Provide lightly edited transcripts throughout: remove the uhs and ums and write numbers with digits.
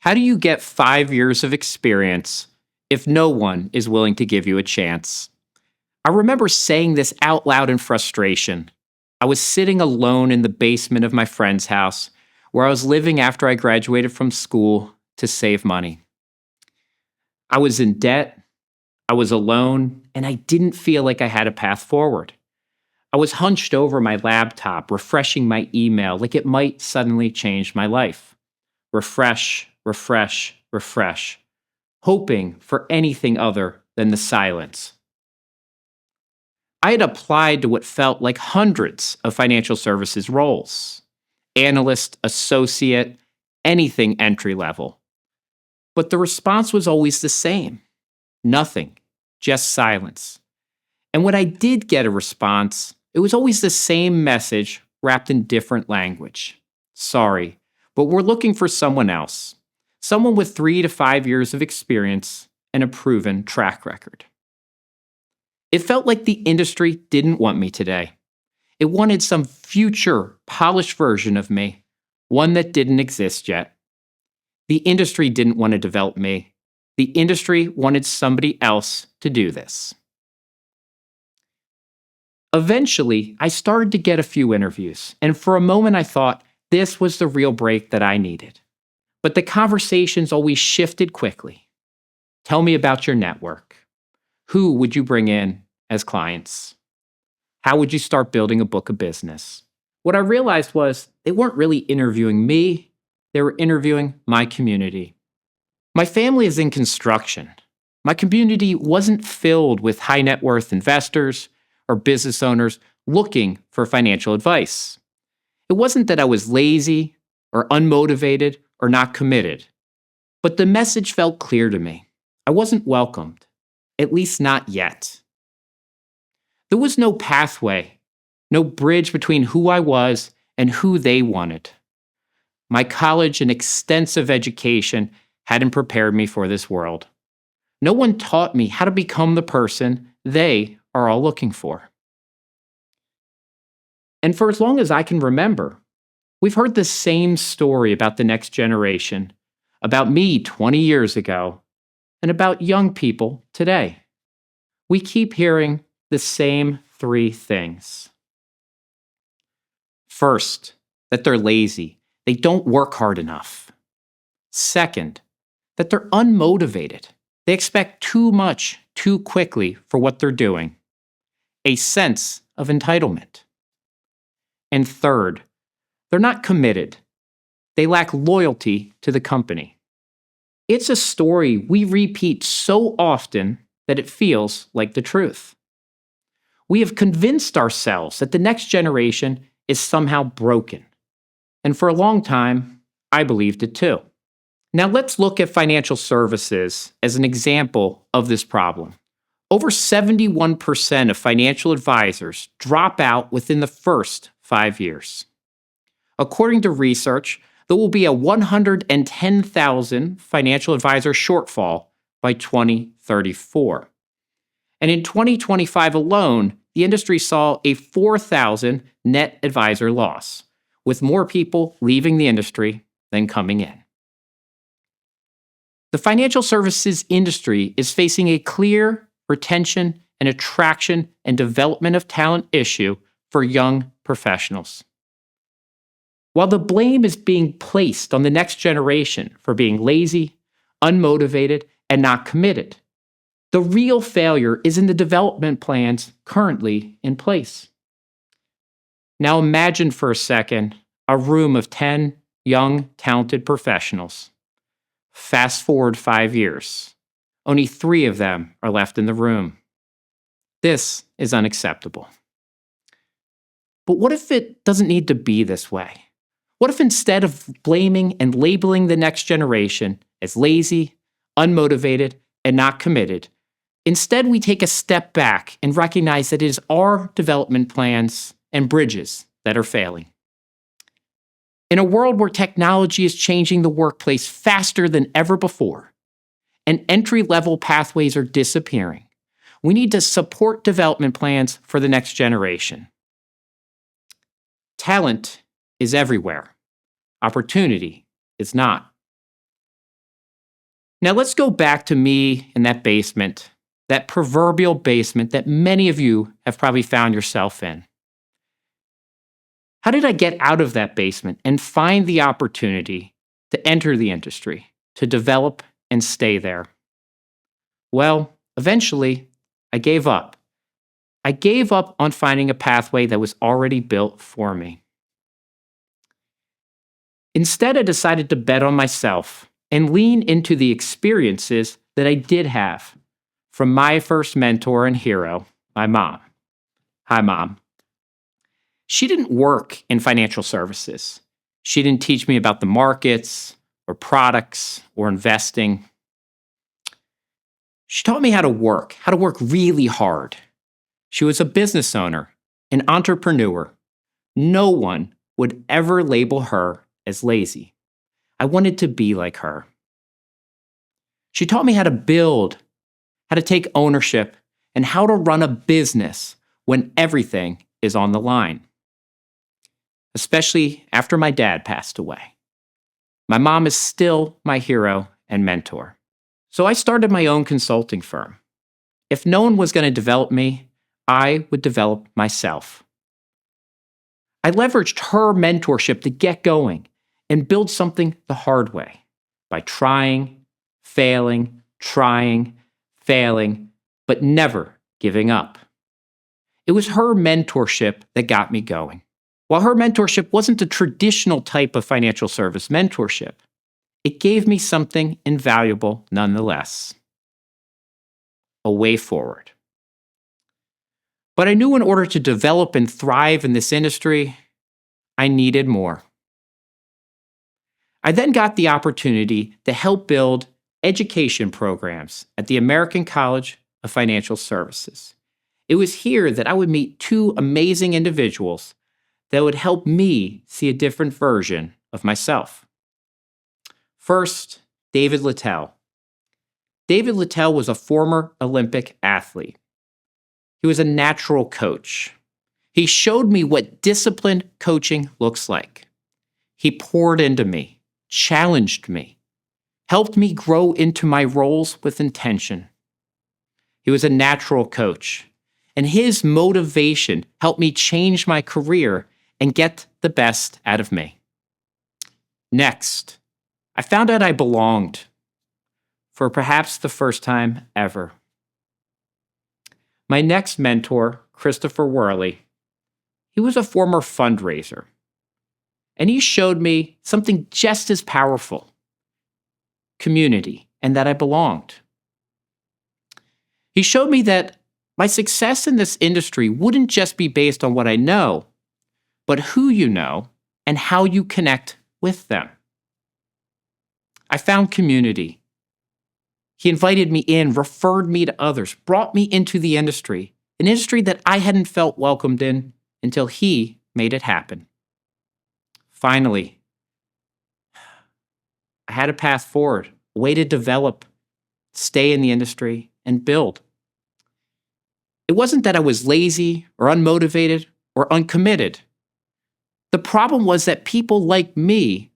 How do you get 5 years of experience if no one is willing to give you a chance? I remember saying this out loud in frustration. I was sitting alone in the basement of my friend's house where I was living after I graduated from school to save money. I was in debt, I was alone, and I didn't feel like I had a path forward. I was hunched over my laptop, refreshing my email like it might suddenly change my life. Refresh, refresh, refresh, hoping for anything other than the silence. I had applied to what felt like hundreds of financial services roles: analyst, associate, anything entry level. But the response was always the same: nothing, just silence. And when I did get a response, it was always the same message wrapped in different language. Sorry, but we're looking for someone else. Someone with 3 to 5 years of experience and a proven track record. It felt like the industry didn't want me today. It wanted some future, polished version of me, one that didn't exist yet. The industry didn't want to develop me. The industry wanted somebody else to do this. Eventually, I started to get a few interviews, and for a moment I thought this was the real break that I needed. But the conversations always shifted quickly. Tell me about your network. Who would you bring in as clients? How would you start building a book of business? What I realized was they weren't really interviewing me, they were interviewing my community. My family is in construction. My community wasn't filled with high net worth investors or business owners looking for financial advice. It wasn't that I was lazy or unmotivated or not committed, but the message felt clear to me. I wasn't welcomed, at least not yet. There was no pathway, no bridge between who I was and who they wanted. My college and extensive education hadn't prepared me for this world. No one taught me how to become the person they are all looking for. And for as long as I can remember, we've heard the same story about the next generation, about me 20 years ago, and about young people today. We keep hearing the same 3 things. First, that they're lazy. They don't work hard enough. Second, that they're unmotivated. They expect too much too quickly for what they're doing. A sense of entitlement. And third, they're not committed. They lack loyalty to the company. It's a story we repeat so often that it feels like the truth. We have convinced ourselves that the next generation is somehow broken. And for a long time, I believed it too. Now let's look at financial services as an example of this problem. Over 71% of financial advisors drop out within the first 5 years. According to research, there will be a 110,000 financial advisor shortfall by 2034. And in 2025 alone, the industry saw a 4,000 net advisor loss, with more people leaving the industry than coming in. The financial services industry is facing a clear retention and attraction and development of talent issue for young professionals. While the blame is being placed on the next generation for being lazy, unmotivated, and not committed, the real failure is in the development plans currently in place. Now imagine for a second a room of 10 young, talented professionals. Fast forward 5 years. Only 3 of them are left in the room. This is unacceptable. But what if it doesn't need to be this way? What if instead of blaming and labeling the next generation as lazy, unmotivated, and not committed, instead we take a step back and recognize that it is our development plans and bridges that are failing? In a world where technology is changing the workplace faster than ever before, and entry-level pathways are disappearing, we need to support development plans for the next generation. Talent is everywhere. Opportunity is not. Now let's go back to me in that basement, that proverbial basement that many of you have probably found yourself in. How did I get out of that basement and find the opportunity to enter the industry, to develop and stay there? Well, eventually, I gave up. I gave up on finding a pathway that was already built for me. Instead, I decided to bet on myself and lean into the experiences that I did have from my first mentor and hero, my mom. Hi, Mom. She didn't work in financial services. She didn't teach me about the markets or products or investing. She taught me how to work really hard. She was a business owner, an entrepreneur. No one would ever label her as lazy. I wanted to be like her. She taught me how to build, how to take ownership, and how to run a business when everything is on the line. Especially after my dad passed away. My mom is still my hero and mentor. So I started my own consulting firm. If no one was going to develop me, I would develop myself. I leveraged her mentorship to get going and build something the hard way by trying, failing, but never giving up. It was her mentorship that got me going. While her mentorship wasn't a traditional type of financial service mentorship, it gave me something invaluable nonetheless. A way forward. But I knew in order to develop and thrive in this industry, I needed more. I then got the opportunity to help build education programs at the American College of Financial Services. It was here that I would meet two amazing individuals that would help me see a different version of myself. First, David Littell. David Littell was a former Olympic athlete. He was a natural coach. He showed me what disciplined coaching looks like. He poured into me, challenged me, helped me grow into my roles with intention. He was a natural coach, and his motivation helped me change my career and get the best out of me. Next, I found out I belonged for perhaps the first time ever. My next mentor, Christopher Worley, he was a former fundraiser, and he showed me something just as powerful, community, and that I belonged. He showed me that my success in this industry wouldn't just be based on what I know, but who you know and how you connect with them. I found community. He invited me in, referred me to others, brought me into the industry, an industry that I hadn't felt welcomed in until he made it happen. Finally, I had a path forward, a way to develop, stay in the industry, and build. It wasn't that I was lazy or unmotivated or uncommitted. The problem was that people like me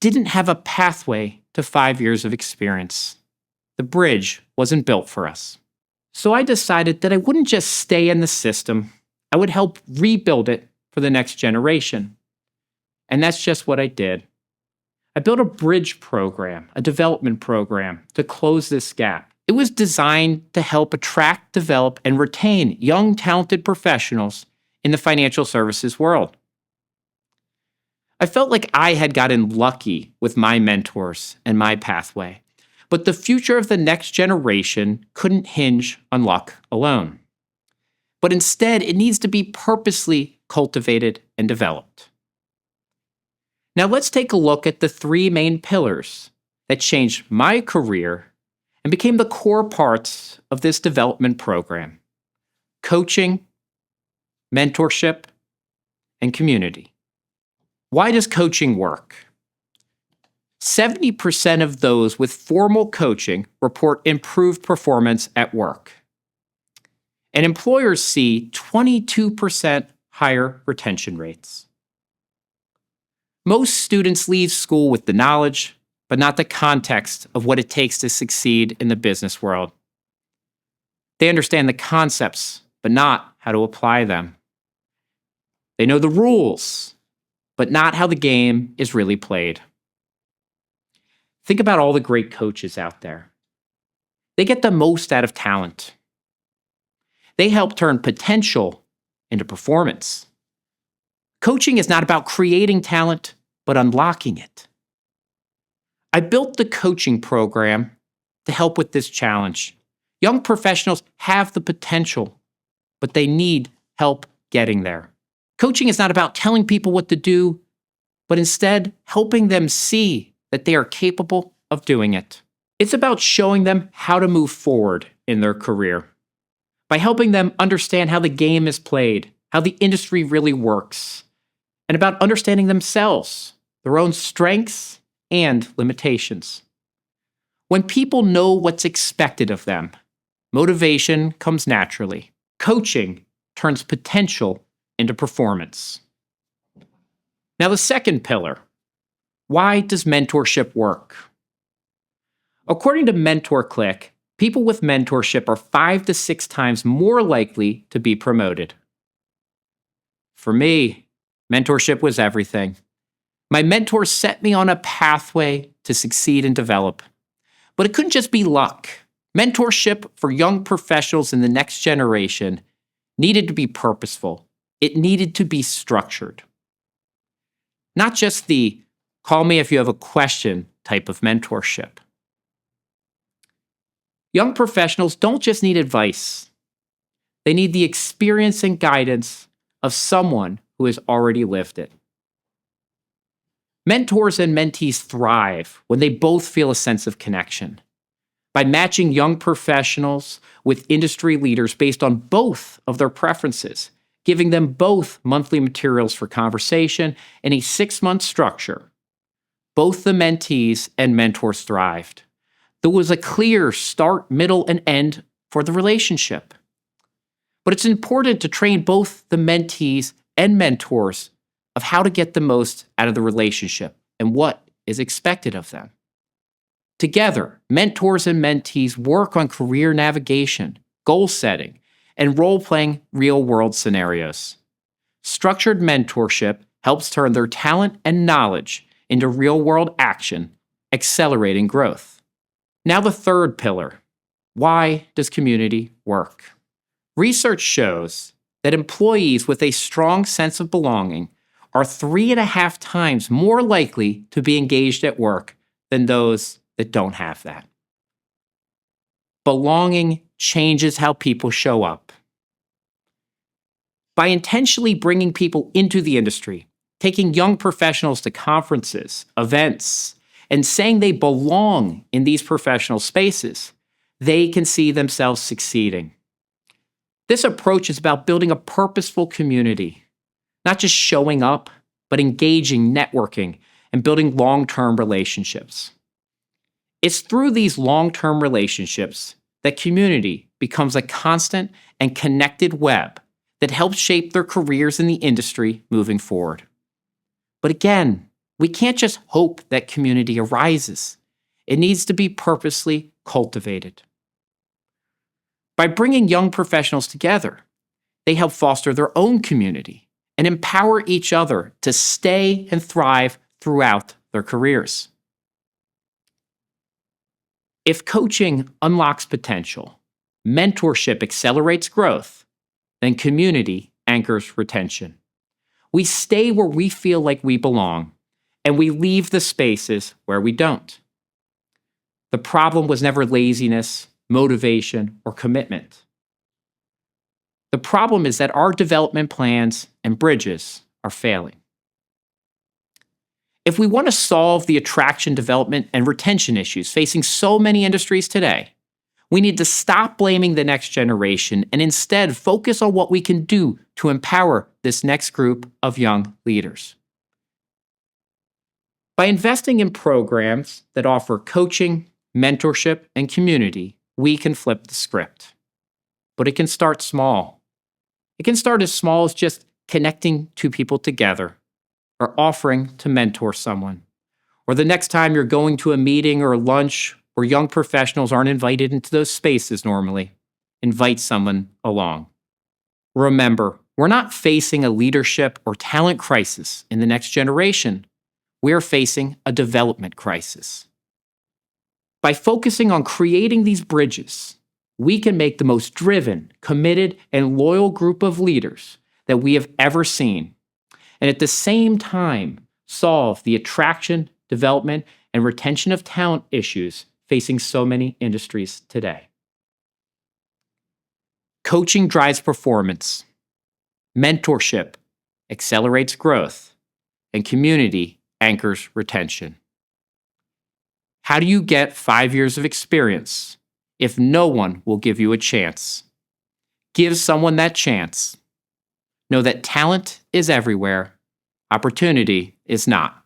didn't have a pathway to 5 years of experience. The bridge wasn't built for us. So I decided that I wouldn't just stay in the system, I would help rebuild it for the next generation. And that's just what I did. I built a bridge program, a development program to close this gap. It was designed to help attract, develop, and retain young, talented professionals in the financial services world. I felt like I had gotten lucky with my mentors and my pathway, but the future of the next generation couldn't hinge on luck alone. But instead, it needs to be purposely cultivated and developed. Now let's take a look at the three main pillars that changed my career and became the core parts of this development program: coaching, mentorship, and community. Why does coaching work? 70% of those with formal coaching report improved performance at work. And employers see 22% higher retention rates. Most students leave school with the knowledge, but not the context of what it takes to succeed in the business world. They understand the concepts, but not how to apply them. They know the rules, but not how the game is really played. Think about all the great coaches out there. They get the most out of talent. They help turn potential into performance. Coaching is not about creating talent, but unlocking it. I built the coaching program to help with this challenge. Young professionals have the potential, but they need help getting there. Coaching is not about telling people what to do, but instead helping them see that they are capable of doing it. It's about showing them how to move forward in their career by helping them understand how the game is played, how the industry really works, and about understanding themselves, their own strengths and limitations. When people know what's expected of them, motivation comes naturally. Coaching turns potential into performance. Now, the second pillar. Why does mentorship work? According to MentorClick, people with mentorship are 5 to 6 times more likely to be promoted. For me, mentorship was everything. My mentor set me on a pathway to succeed and develop. But it couldn't just be luck. Mentorship for young professionals in the next generation needed to be purposeful. It needed to be structured. Not just the call me if you have a question type of mentorship. Young professionals don't just need advice. They need the experience and guidance of someone who has already lived it. Mentors and mentees thrive when they both feel a sense of connection. By matching young professionals with industry leaders based on both of their preferences, giving them both monthly materials for conversation and a 6-month structure, both the mentees and mentors thrived. There was a clear start, middle, and end for the relationship. But it's important to train both the mentees and mentors of how to get the most out of the relationship and what is expected of them. Together, mentors and mentees work on career navigation, goal setting, and role-playing real-world scenarios. Structured mentorship helps turn their talent and knowledge into real-world action, accelerating growth. Now the third pillar. Why does community work? Research shows that employees with a strong sense of belonging are 3.5 times more likely to be engaged at work than those that don't have that. Belonging changes how people show up. By intentionally bringing people into the industry, taking young professionals to conferences, events, and saying they belong in these professional spaces, they can see themselves succeeding. This approach is about building a purposeful community, not just showing up, but engaging, networking, and building long-term relationships. It's through these long-term relationships that community becomes a constant and connected web that helps shape their careers in the industry moving forward. But again, we can't just hope that community arises. It needs to be purposely cultivated. By bringing young professionals together, they help foster their own community and empower each other to stay and thrive throughout their careers. If coaching unlocks potential, mentorship accelerates growth, then community anchors retention. We stay where we feel like we belong, and we leave the spaces where we don't. The problem was never laziness, motivation, or commitment. The problem is that our development plans and bridges are failing. If we want to solve the attraction, development, and retention issues facing so many industries today, we need to stop blaming the next generation and instead focus on what we can do to empower this next group of young leaders. By investing in programs that offer coaching, mentorship, and community, we can flip the script. But it can start small. It can start as small as just connecting two people together, or offering to mentor someone, Or the next time you're going to a meeting or lunch where young professionals aren't invited into those spaces normally, invite someone along. Remember, we're not facing a leadership or talent crisis in the next generation. We're facing a development crisis. By focusing on creating these bridges, we can make the most driven, committed, and loyal group of leaders that we have ever seen, and at the same time solve the attraction, development, and retention of talent issues facing so many industries today. Coaching drives performance. Mentorship accelerates growth, and community anchors retention. How do you get 5 years of experience if no one will give you a chance? Give someone that chance. Know that talent is everywhere, opportunity is not.